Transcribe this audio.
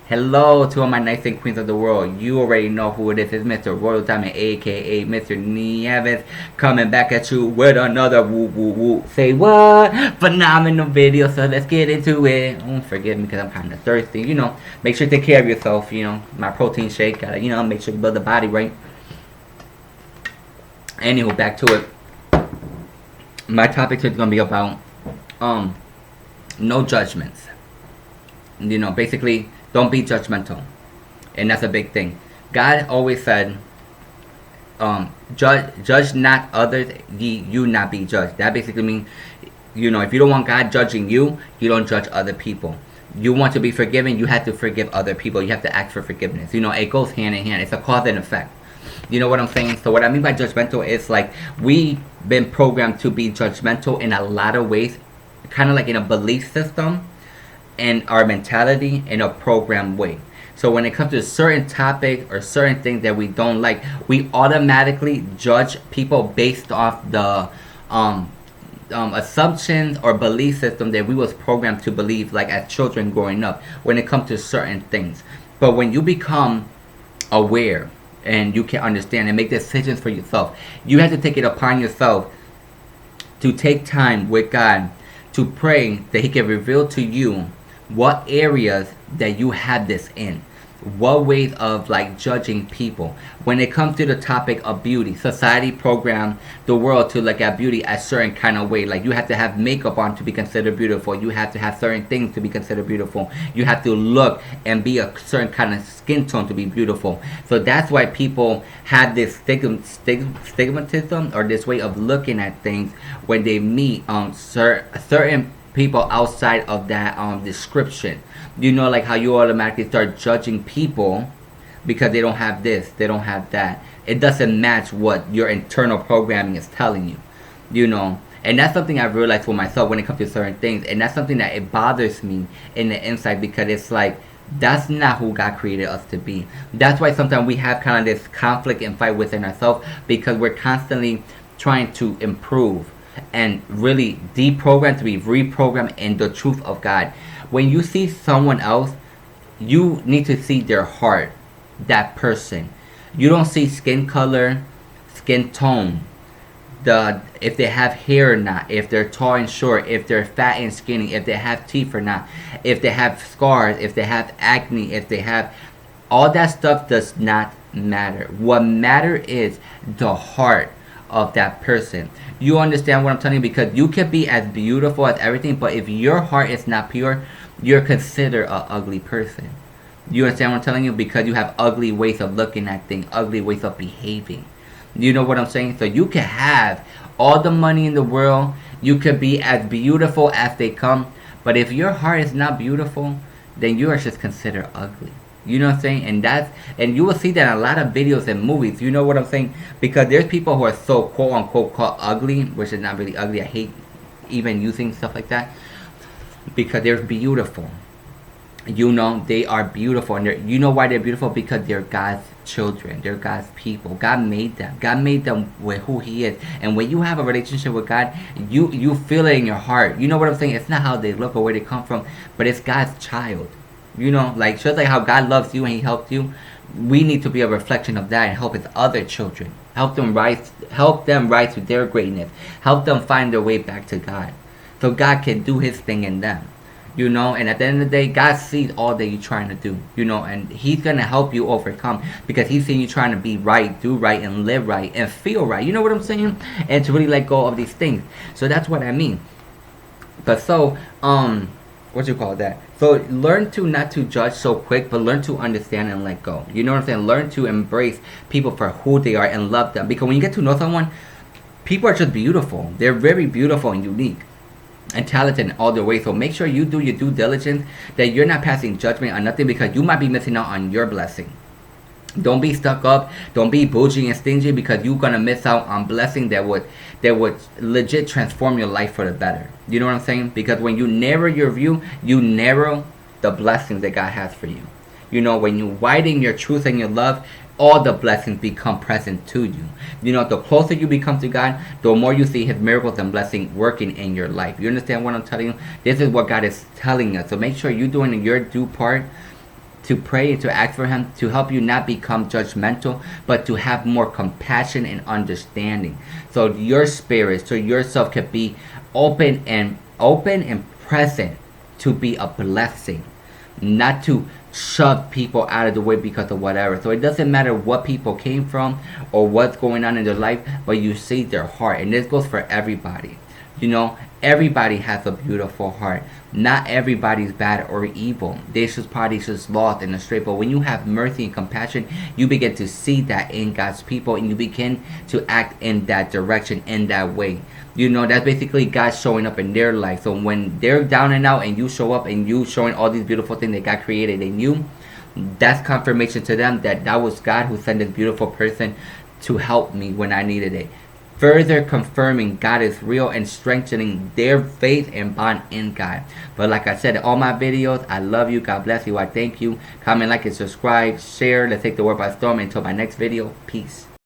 Hello to all my knights and queens of the world. You already know who it is. It's Mr. Royal Diamond, aka Mr.RoyalNieves, coming back at you with another woo woo woo. Say what? Phenomenal video. So let's get into it. Forgive me because I'm kind of thirsty. Make sure to take care of yourself. My protein shake. Gotta, make sure you build the body right. Anywho, back to it. My topic today is gonna be about no judgments. Basically, don't be judgmental, and that's a big thing. God always said, judge not others, you not be judged. That basically means, if you don't want God judging you, you don't judge other people. You want to be forgiven, you have to forgive other people. You have to ask for forgiveness. It goes hand in hand. It's a cause and effect. You know what I'm saying? So what I mean by judgmental is like we've been programmed to be judgmental in a lot of ways, kind of like in a belief system and our mentality in a programmed way. So when it comes to certain topics or certain things that we don't like, we automatically judge people based off the assumptions or belief system that we was programmed to believe, like as children growing up, when it comes to certain things. But when you become aware and you can understand and make decisions for yourself, you have to take it upon yourself to take time with God to pray that He can reveal to you what areas that you have this in, what ways of like judging people. When it comes to the topic of beauty, society program the world to look at beauty a certain kind of way. Like you have to have makeup on to be considered beautiful. You have to have certain things to be considered beautiful. You have to look and be a certain kind of skin tone to be beautiful. So that's why people have this stigmatism or this way of looking at things when they meet certain people outside of that description. Like how you automatically start judging people because they don't have this, they don't have that. It doesn't match what your internal programming is telling you. And that's something I've realized for myself when it comes to certain things. And that's something that it bothers me in the inside, because it's like that's not who God created us to be. That's why sometimes we have kind of this conflict and fight within ourselves, because we're constantly trying to improve and really deprogram to be reprogrammed in the truth of God. When you see someone else, you need to see their heart, that person. You don't see skin color, skin tone, if they have hair or not, if they're tall and short, if they're fat and skinny, if they have teeth or not, if they have scars, if they have acne, if they have all that stuff does not matter. What matter is the heart of that person. You understand what I'm telling you? Because you can be as beautiful as everything, but if your heart is not pure, you're considered an ugly person. You understand what I'm telling you? Because you have ugly ways of looking at things, ugly ways of behaving. You know what I'm saying? So you can have all the money in the world, you could be as beautiful as they come, but if your heart is not beautiful, then you are just considered ugly. You know what I'm saying? And you will see that in a lot of videos and movies. You know what I'm saying? Because there's people who are so quote unquote called ugly, which is not really ugly. I hate even using stuff like that, because they're beautiful. They are beautiful, and you know why they're beautiful? Because they're God's children. They're God's people. God made them. God made them with who He is. And when you have a relationship with God, you feel it in your heart. You know what I'm saying? It's not how they look or where they come from, but it's God's child. Like just like how God loves you and He helped you, we need to be a reflection of that and help His other children. Help them rise to their greatness. Help them find their way back to God, so God can do His thing in them. And at the end of the day, God sees all that you're trying to do. And He's gonna help you overcome, because He's seeing you trying to be right, do right, and live right, and feel right. You know what I'm saying? And to really let go of these things. So that's what I mean. But so what you call that? So learn to not to judge so quick, but learn to understand and let go. You know what I'm saying? Learn to embrace people for who they are and love them. Because when you get to know someone, people are just beautiful. They're very beautiful and unique and talented in all their ways. So make sure you do your due diligence, that you're not passing judgment on nothing, because you might be missing out on your blessing. Don't be stuck up. Don't be bougie and stingy, because you're gonna miss out on blessing that would legit transform your life for the better. You know what I'm saying? Because when you narrow your view, you narrow the blessings that God has for you. When you widen your truth and your love, all the blessings become present to you. The closer you become to God, the more you see His miracles and blessings working in your life. You understand what I'm telling you? This is what God is telling us. So make sure you're doing your due part to pray and to ask for him to help you not become judgmental, but to have more compassion and understanding, so your spirit, so yourself can be open and present to be a blessing, not to shove people out of the way because of whatever. So it doesn't matter what people came from or what's going on in their life, but you see their heart. And this goes for everybody. You know, everybody has a beautiful heart. Not everybody's bad or evil. They're just probably just lost and astray. But when you have mercy and compassion, you begin to see that in God's people, and you begin to act in that direction, in that way. You know, that's basically God showing up in their life. So when they're down and out and you show up and you showing all these beautiful things that God created in you, that's confirmation to them that that was God who sent this beautiful person to help me when I needed it. Further confirming God is real and strengthening their faith and bond in God. But like I said, all my videos, I love you. God bless you. I thank you. Comment, like, and subscribe. Share. Let's take the world by storm. Until my next video. Peace.